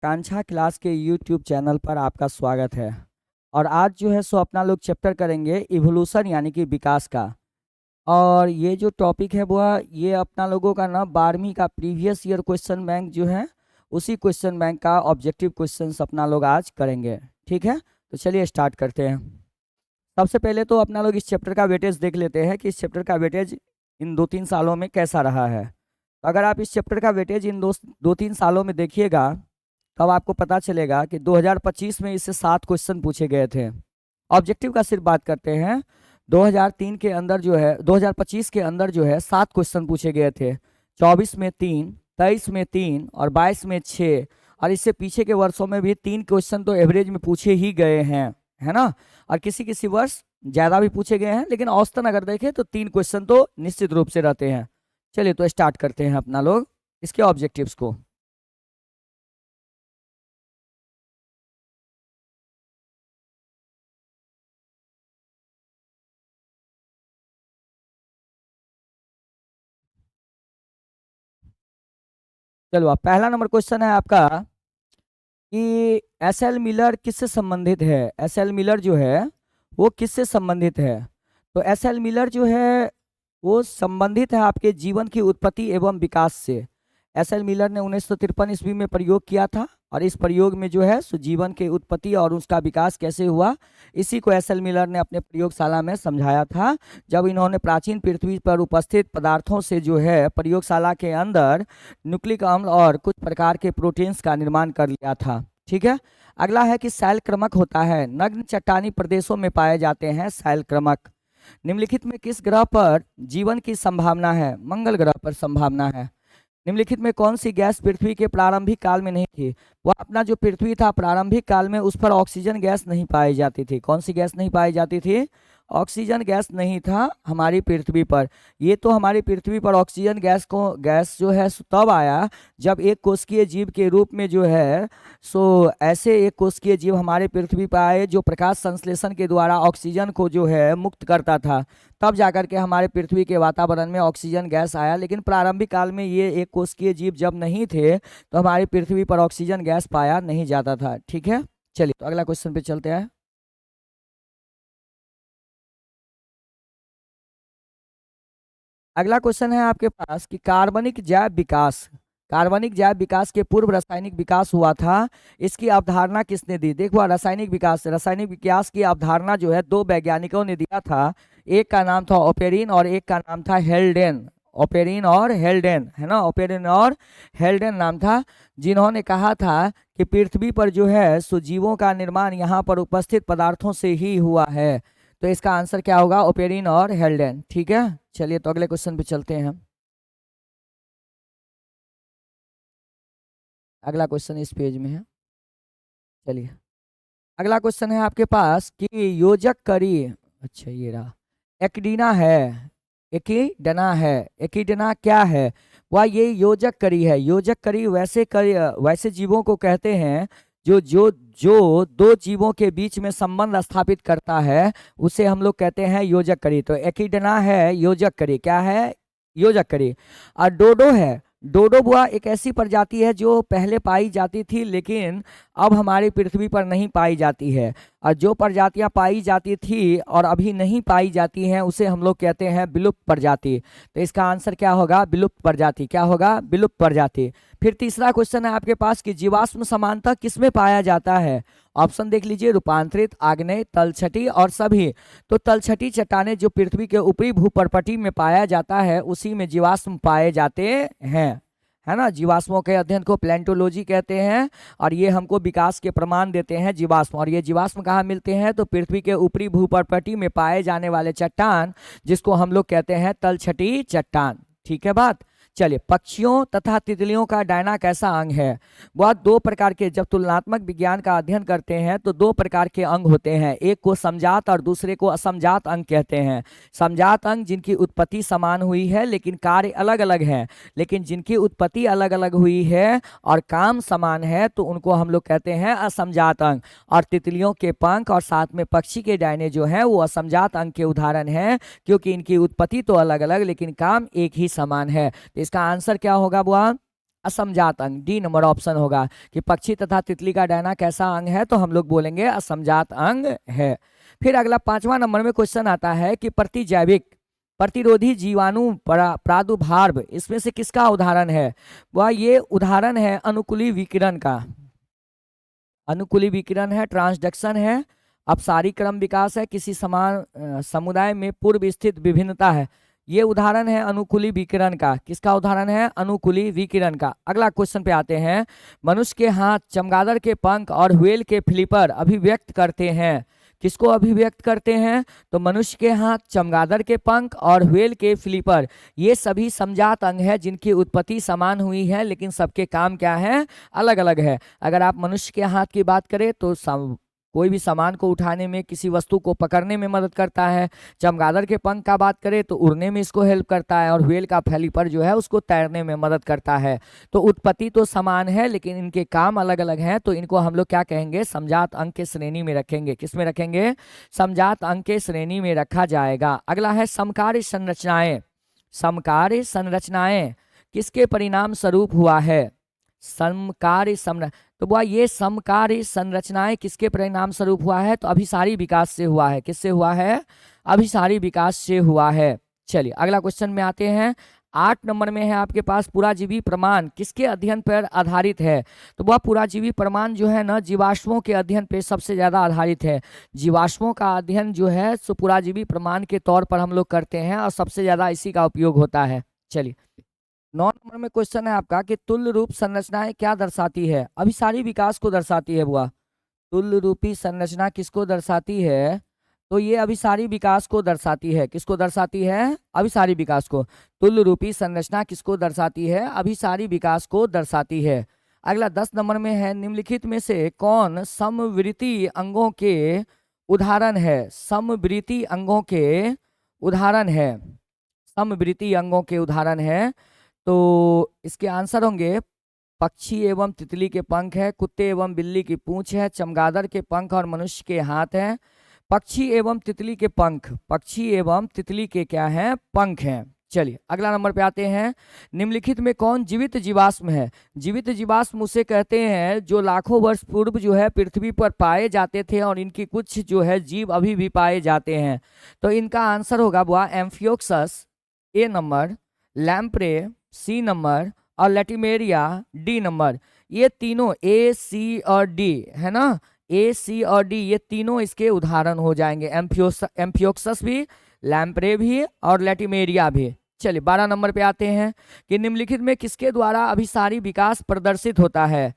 कांछा class के YouTube channel पर आपका स्वागत है। और आज जो है सो अपना लोग चैप्टर करेंगे इवोल्यूशन यानी कि विकास का। और ये जो टॉपिक है वो ये अपना लोगों का ना 12वीं का प्रीवियस ईयर क्वेश्चन बैंक जो है उसी क्वेश्चन बैंक का ऑब्जेक्टिव क्वेश्चंस अपना लोग आज करेंगे। ठीक है, तो चलिए स्टार्ट करते हैं। सबसे पहले तो अपना लोग इस चैप्टर का वेटेज देख लेते हैं कि इस चैप्टर का वेटेज इन 2-3 सालों में कैसा रहा है। अगर आप इस चैप्टर का वेटेज इन 2-3 सालों में देखिएगा तब आपको पता चलेगा कि 2025 में इससे 7 क्वेश्चन पूछे गए थे। ऑब्जेक्टिव का सिर्फ बात करते हैं, 2003 के अंदर जो है 2025 के अंदर जो है 7 क्वेश्चन पूछे गए थे। 24 में 3, 23 में 3 और 22 में 6, और इससे पीछे के वर्षों में भी 3 क्वेश्चन तो एवरेज में पूछे ही गए हैं, है ना। और किसी किसी वर्ष ज़्यादा भी पूछे गए हैं, लेकिन औसतन अगर देखें तो 3 क्वेश्चन तो निश्चित रूप से रहते हैं। चलिए तो स्टार्ट करते हैं अपना लोग इसके ऑब्जेक्टिव्स को। चलो, अब पहला नंबर क्वेश्चन है आपका कि एस एल मिलर किससे संबंधित है। एस एल मिलर जो है वो किससे संबंधित है। तो एस एल मिलर जो है वो संबंधित है आपके जीवन की उत्पत्ति एवं विकास से। एस एल मिलर ने 1953 ईस्वी में प्रयोग किया था, और इस प्रयोग में जो है सो जीवन की उत्पत्ति और उसका विकास कैसे हुआ इसी को एस एल मिलर ने अपने प्रयोगशाला में समझाया था। जब इन्होंने प्राचीन पृथ्वी पर उपस्थित पदार्थों से जो है प्रयोगशाला के अंदर न्यूक्लिक अम्ल और कुछ प्रकार के प्रोटीन्स का निर्माण कर लिया था। ठीक है, अगला है कि शैलक्रमक होता है। नग्न चट्टानी प्रदेशों में पाए जाते हैं शैलक्रमक। निम्नलिखित में किस ग्रह पर जीवन की संभावना है। मंगल ग्रह पर संभावना है। निम्नलिखित में कौन सी गैस पृथ्वी के प्रारंभिक काल में नहीं थी। वह अपना जो पृथ्वी था प्रारंभिक काल में उस पर ऑक्सीजन गैस नहीं पाई जाती थी। कौन सी गैस नहीं पाई जाती थी। ऑक्सीजन गैस नहीं था हमारी पृथ्वी पर। ये तो हमारी पृथ्वी पर ऑक्सीजन गैस जो है सो तब आया जब एक कोशिकीय जीव के रूप में जो है सो ऐसे एक कोशिकीय जीव हमारे पृथ्वी पर आए जो प्रकाश संश्लेषण के द्वारा ऑक्सीजन को जो है मुक्त करता था। तब जाकर के हमारे पृथ्वी के वातावरण में ऑक्सीजन गैस आया। लेकिन प्रारंभिक काल में ये एक कोशिकीय जीव जब नहीं थे तो हमारी पृथ्वी पर ऑक्सीजन गैस पाया नहीं जाता था। ठीक है, चलिए तो अगला क्वेश्चन पे चलते हैं। अगला क्वेश्चन है आपके पास कि कार्बनिक जैव विकास के पूर्व रासायनिक विकास हुआ था, इसकी अवधारणा किसने दी। देखो, रासायनिक विकास की अवधारणा जो है 2 वैज्ञानिकों ने दिया था। एक का नाम था ओपेरिन और एक का नाम था हेल्डेन। ओपेरिन और हेल्डेन, है ना, ओपेरिन और हेल्डेन नाम था, जिन्होंने कहा था कि पृथ्वी पर जो है सो जीवों का निर्माण यहाँ पर उपस्थित पदार्थों से ही हुआ है। तो इसका आंसर क्या होगा, ओपेरिन और हेल्डेन। ठीक है, चलिए तो अगले क्वेश्चन पे चलते हैं हम। अगला क्वेश्चन इस पेज में है। चलिए, अगला क्वेश्चन है आपके पास कि योजक करी, अच्छा ये रहा, एक्डीना है, एकिडना क्या है। वह ये योजक करी है। योजक करी वैसे जीवों को कहते हैं जो जो जो दो जीवों के बीच में संबंध स्थापित करता है, उसे हम लोग कहते हैं योजक करी। तो एकिडना है योजक करी, क्या है, योजक करी। और डोडो है। डोडो बुआ एक ऐसी प्रजाति है जो पहले पाई जाती थी लेकिन अब हमारी पृथ्वी पर नहीं पाई जाती है। और जो प्रजातियां पाई जाती थी और अभी नहीं पाई जाती हैं उसे हम लोग कहते हैं विलुप्त प्रजाति। तो इसका आंसर क्या होगा, विलुप्त प्रजाति। क्या होगा, विलुप्त प्रजाति। फिर तीसरा क्वेश्चन है आपके पास कि जीवाश्म समानता किसमें पाया जाता है। ऑप्शन देख लीजिए, रूपांतरित, आग्नेय, तलछटी और सभी। तो तलछटी चट्टानें जो पृथ्वी के ऊपरी भूपर्पटी में पाया जाता है उसी में जीवाश्म पाए जाते हैं, है ना। जीवाश्मों के अध्ययन को प्लेंटोलॉजी कहते हैं, और ये हमको विकास के प्रमाण देते हैं जीवाश्म। और ये जीवाश्म कहाँ मिलते हैं, तो पृथ्वी के ऊपरी भूपर्पटी में पाए जाने वाले चट्टान जिसको हम लोग कहते हैं तलछटी चट्टान। ठीक है बात। चलिए, पक्षियों तथा तितलियों का डायना कैसा अंग है। वह 2 प्रकार के, जब तुलनात्मक विज्ञान का अध्ययन करते हैं तो 2 प्रकार के अंग होते हैं, एक को समजात और दूसरे को असमजात अंग कहते हैं। समजात अंग जिनकी उत्पत्ति समान हुई है लेकिन कार्य अलग अलग है, लेकिन जिनकी उत्पत्ति अलग अलग हुई है और काम समान है तो उनको हम लोग कहते हैं असमजात अंग। और तितलियों के पंख और साथ में पक्षी के डायने जो हैं वो असमजात अंग के उदाहरण हैं, क्योंकि इनकी उत्पत्ति तो अलग अलग लेकिन काम एक ही समान है। इसका आंसर क्या होगा बुआ, असमजात अंग, डी नंबर ऑप्शन होगा कि पक्षी तथा तितली का डहना कैसा अंग है, तो हम लोग बोलेंगे असमजात अंग है। फिर अगला 5वां नंबर में क्वेश्चन आता है कि प्रतिजैविक प्रतिरोधी जीवाणु प्रादुर्भाव इसमें से किसका उदाहरण है? वह ये उदाहरण है अनुकूली विकिरण का। अनुकूली विकिरण है, ट्रांसडक्शन है, अपसारी क्रम विकास है, किसी समान समुदाय में पूर्व स्थित विभिन्नता है। ये उदाहरण है अनुकूली विकिरण का। किसका उदाहरण है? अनुकूली विकिरण का। अगला क्वेश्चन पे आते हैं। मनुष्य के हाथ चमगादड़ के पंख और व्हेल के फ्लिपर अभिव्यक्त करते हैं। किसको अभिव्यक्त करते हैं? तो मनुष्य के हाथ चमगादड़ के पंख और व्हेल के फ्लिपर, ये सभी समजात अंग है जिनकी उत्पत्ति समान हुई है, लेकिन सबके काम क्या है? अलग अलग है। अगर आप मनुष्य के हाथ की बात करें तो कोई भी सामान को उठाने में, किसी वस्तु को पकड़ने में मदद करता है। चमगादड़ के पंख का बात करें तो उड़ने में इसको हेल्प करता है, और व्हेल का फ्लिपर जो है उसको तैरने में मदद करता है। तो उत्पत्ति तो समान है लेकिन इनके काम अलग अलग हैं, तो इनको हम लोग क्या कहेंगे? समजात अंग के श्रेणी में रखेंगे। किस में रखेंगे? समजात अंग के श्रेणी में रखा जाएगा। अगला है समकार्य संरचनाएं। समकार्य संरचनाएं किसके परिणाम स्वरूप हुआ है? समकार्य तो वह ये समकार्य संरचनाएं किसके परिणाम स्वरूप हुआ है? तो अभिसारी विकास से हुआ है। किससे हुआ है? अभिसारी विकास से हुआ है। चलिए अगला क्वेश्चन में आते हैं। 8 नंबर में है आपके पास पुराजीवी प्रमाण किसके अध्ययन पर आधारित है? तो वह पुराजीवी प्रमाण जो है ना, जीवाश्मों के अध्ययन पे सबसे ज्यादा आधारित है। जीवाश्मों का अध्ययन जो है सो पुराजीवी प्रमाण के तौर पर हम लोग करते हैं, और सबसे ज्यादा इसी का उपयोग होता है। चलिए 9 नंबर में क्वेश्चन है आपका कि तुल्य रूप संरचनाएं क्या दर्शाती है? अभिसारी विकास को दर्शाती है। बुआ तुल्य रूपी संरचना किसको दर्शाती है? तो ये अभिसारी विकास को दर्शाती है। किसको दर्शाती है? अभिसारी विकास को। तुल्य रूपी संरचना किसको दर्शाती है? अभिसारी विकास को दर्शाती है। अगला 10 नंबर में है निम्नलिखित में से कौन समवृत्ति अंगों के उदाहरण है? समवृत्ति अंगों के उदाहरण है। समवृत्ति अंगों के उदाहरण है, तो इसके आंसर होंगे पक्षी एवं तितली के पंख है, कुत्ते एवं बिल्ली की पूंछ है, चमगादड़ के पंख और मनुष्य के हाथ हैं। पक्षी एवं तितली के पंख, पक्षी एवं तितली के क्या हैं? पंख हैं। चलिए अगला नंबर पे आते हैं। निम्नलिखित में कौन जीवित जीवाश्म है? जीवित जीवाश्म उसे कहते हैं जो लाखों वर्ष पूर्व जो है पृथ्वी पर पाए जाते थे, और इनकी कुछ जो है जीव अभी भी पाए जाते हैं। तो इनका आंसर होगा बुआ एम्फियोक्सस ए नंबर, लैम्प्रे सी नंबर, और लैटिमेरिया डी नंबर। ये तीनों ए सी और डी है ना, ए सी और डी ये तीनों इसके उदाहरण हो जाएंगे। एम्फियोक्सस भी, लैम्प्रे भी और लैटिमेरिया भी। चलिए 12 नंबर पे आते हैं कि निम्नलिखित में किसके द्वारा अभिसारी विकास प्रदर्शित होता है?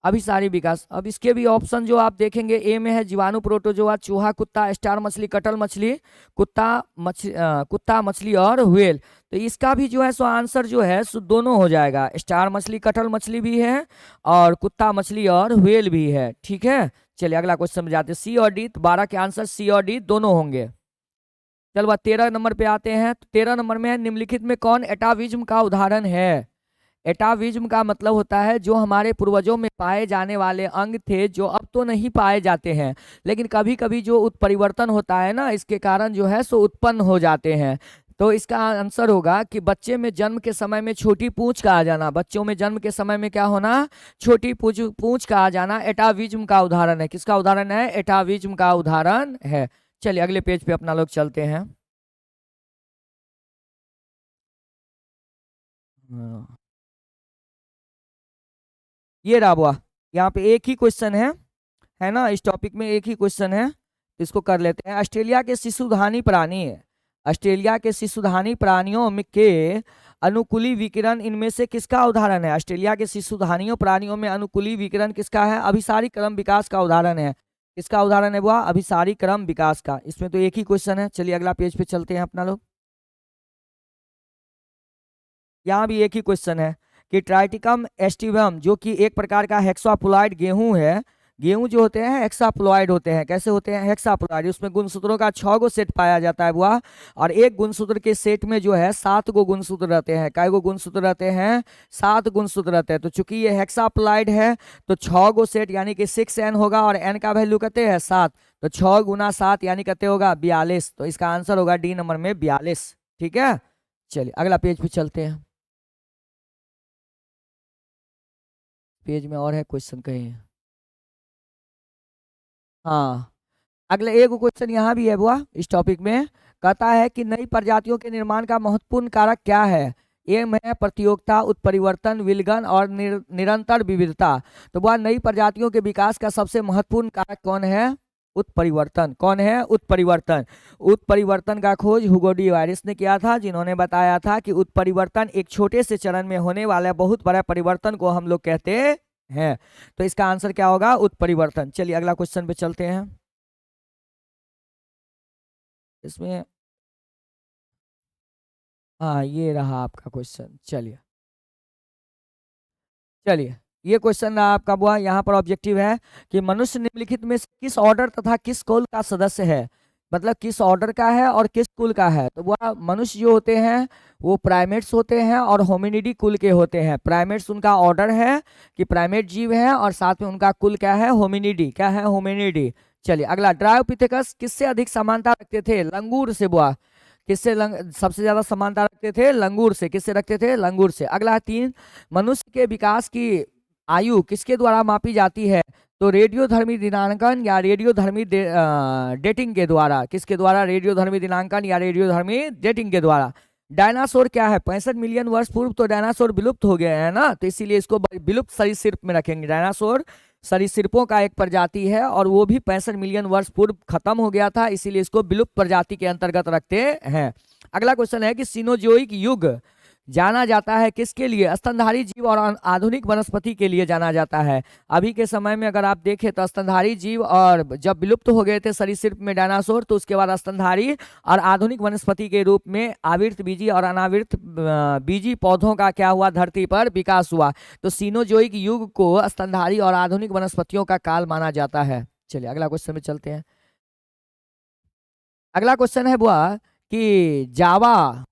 अभिसारी विकास, अब इसके भी ऑप्शन जो आप देखेंगे, ए में है जीवाणु, प्रोटोजोआ, चूहा, कुत्ता, स्टार मछली, कटल मछली, कुत्ता मछली और व्हेल। तो इसका भी जो है सो आंसर जो है सो दोनों हो जाएगा। स्टार मछली, कटल मछली भी है, और कुत्ता मछली और व्हेल भी है। ठीक है, चलिए अगला क्वेश्चन में जाते हैं। सी और डी, तो 12 के आंसर सी और डी दोनों होंगे। चलो 13 नंबर पे आते हैं। तो 13 नंबर में है निम्नलिखित में कौन एटाविज्म का उदाहरण है? एटाविज्म का मतलब होता है जो हमारे पूर्वजों में पाए जाने वाले अंग थे, जो अब तो नहीं पाए जाते हैं, लेकिन कभी कभी जो उत्परिवर्तन होता है ना, इसके कारण जो है सो उत्पन्न हो जाते हैं। तो इसका आंसर होगा कि बच्चे में जन्म के समय में छोटी पूंछ का आ जाना। बच्चों में जन्म के समय में क्या होना? छोटी पूंछ का आ जाना एटाविज्म का उदाहरण है। किसका उदाहरण है? एटाविज्म का उदाहरण है। चलिए अगले पेज पे अपना लोग चलते हैं। ये रहा बुआ, यहाँ पे एक ही क्वेश्चन है ना, इस टॉपिक में एक ही क्वेश्चन है, इसको कर लेते हैं। ऑस्ट्रेलिया के शिशुधानी प्राणी, ऑस्ट्रेलिया के शिशुधानी प्राणियों में के अनुकूली विकिरण इनमें से किसका उदाहरण है? ऑस्ट्रेलिया के शिशुधानियों प्राणियों में अनुकूली विकिरण किसका है? अभिसारी क्रम विकास का उदाहरण है। किसका उदाहरण है वह? अभिसारी क्रम विकास का। इसमें तो एक ही क्वेश्चन है। चलिए अगला पेज पे चलते हैं अपना लोग। यहाँ भी एक ही क्वेश्चन है कि ट्राइटिकम एस्टिवम जो कि एक प्रकार का हेक्साप्लॉइड गेहूं है। गेहूं जो होते हैं हेक्साप्लॉइड होते हैं। कैसे होते हैं? हेक्साप्लॉइड। उसमें गुणसूत्रों का 6 गो सेट पाया जाता है बुआ, और एक गुणसूत्र के सेट में जो है 7 गो गुणसूत्र रहते हैं। कै गो गुणसूत्र रहते हैं? 7 गुणसूत्र रहते हैं। तो चूंकि ये हेक्साप्लॉइड है तो 6 गो सेट यानी कि 6n होगा, और n का वैल्यू कहते हैं 7, तो 6 गुना 7 यानी कहते होगा 42। तो इसका आंसर होगा डी नंबर में 42। ठीक है, चलिए अगला पेज पे चलते हैं। पेज में और है क्वेश्चन कहीं। हाँ, अगले एक क्वेश्चन यहाँ भी है बुआ इस टॉपिक में। कहता है कि नई प्रजातियों के निर्माण का महत्वपूर्ण कारक क्या है। ए में है प्रतियोगिता, उत्परिवर्तन, विलगन और निरंतर विविधता। तो बुआ नई प्रजातियों के विकास का सबसे महत्वपूर्ण कारक कौन है। उत्परिवर्तन। कौन है। उत्परिवर्तन। उत्परिवर्तन का खोज ह्यूगो डी वायरस ने किया था, जिन्होंने बताया था कि उत्परिवर्तन एक छोटे से चरण में होने वाला बहुत बड़ा परिवर्तन को हम लोग कहते हैं। तो इसका आंसर क्या होगा। उत्परिवर्तन। चलिए अगला क्वेश्चन पे चलते हैं। इसमें हाँ, ये रहा आपका क्वेश्चन। चलिए चलिए, ये क्वेश्चन आपका हुआ। यहाँ पर ऑब्जेक्टिव है कि मनुष्य निम्नलिखित में से किस ऑर्डर तथा किस कुल का सदस्य है। मतलब किस ऑर्डर का है और किस कुल का है। तो वह मनुष्य जो होते हैं वो प्राइमेट्स होते हैं और होमिनिडी कुल के होते हैं। प्राइमेट्स उनका ऑर्डर है कि प्राइमेट जीव है, और साथ में उनका कुल क्या है। होमिनिडी। क्या है। होमिनिडी। चलिए अगला, ड्रायोपिथेकस किससे अधिक समानता रखते थे। लंगूर से। बुआ किससे सबसे ज्यादा समानता रखते थे। लंगूर से। किससे रखते थे। लंगूर से। अगला 3, मनुष्य के विकास की आयु किसके द्वारा मापी जाती है। तो रेडियोधर्मी दिनांकन या रेडियोधर्मी डेटिंग के द्वारा। किसके द्वारा। रेडियोधर्मी दिनांकन या रेडियोधर्मी डेटिंग के द्वारा। डायनासोर क्या है। 65 मिलियन वर्ष पूर्व तो डायनासोर विलुप्त हो गए हैं ना, तो इसीलिए इसको विलुप्त सरीसृप में रखेंगे। डायनासोर सरीसृपों का एक प्रजाति है और वो भी 65 मिलियन वर्ष पूर्व खत्म हो गया था, इसीलिए इसको विलुप्त प्रजाति के अंतर्गत रखते हैं। अगला क्वेश्चन है कि सिनोजोइक युग जाना जाता है किसके लिए। स्तनधारी जीव और आधुनिक वनस्पति के लिए जाना जाता है। अभी के समय में अगर आप देखें तो स्तनधारी जीव, और जब विलुप्त हो गए थे सरीसृप में डायनासोर, तो उसके बाद स्तनधारी और आधुनिक वनस्पति के रूप में आवृत बीजी और अनावृत बीजी पौधों का क्या हुआ। धरती पर विकास हुआ। तो सिनोजोइक युग को स्तनधारी और आधुनिक वनस्पतियों का काल माना जाता है। चलिए अगला क्वेश्चन में चलते हैं। अगला क्वेश्चन है बुआ कि जावा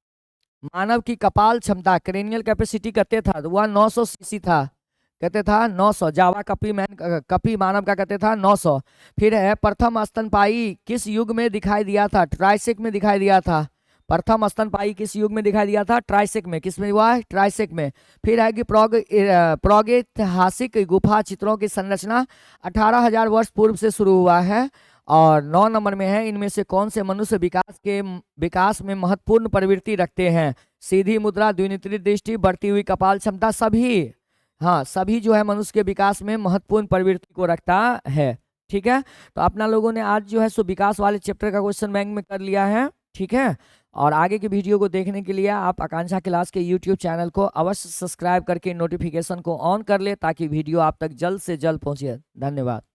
मानव की कपाल क्षमता, क्रेनियल कैपेसिटी कहते था, तो वह 900 सीसी था। कहते था 900। जावा कपी मैन, कपी मानव का कहते था 900। फिर है प्रथम स्तनपाई किस युग में दिखाई दिया था। ट्राइसेक में दिखाई दिया था। प्रथम स्तनपाई किस युग में दिखाई दिया था। ट्राइसेक में। किस में हुआ है। ट्राइसेक में। फिर है कि प्रागैतिहासिक गुफा चित्रों की संरचना 18,000 वर्ष पूर्व से शुरू हुआ है। और 9 नंबर में है, इनमें से कौन से मनुष्य विकास में महत्वपूर्ण प्रवृत्ति रखते हैं। सीधी मुद्रा, द्विनेत्री दृष्टि, बढ़ती हुई कपाल क्षमता, सभी। हाँ, सभी जो है मनुष्य के विकास में महत्वपूर्ण प्रवृत्ति को रखता है। ठीक है, तो अपना लोगों ने आज जो है सो विकास वाले चैप्टर का क्वेश्चन बैंक में कर लिया है। ठीक है, और आगे की वीडियो को देखने के लिए आप आकांक्षा क्लास के यूट्यूब चैनल को अवश्य सब्सक्राइब करके नोटिफिकेशन को ऑन कर ले, ताकि वीडियो आप तक जल्द से जल्द पहुंचे। धन्यवाद।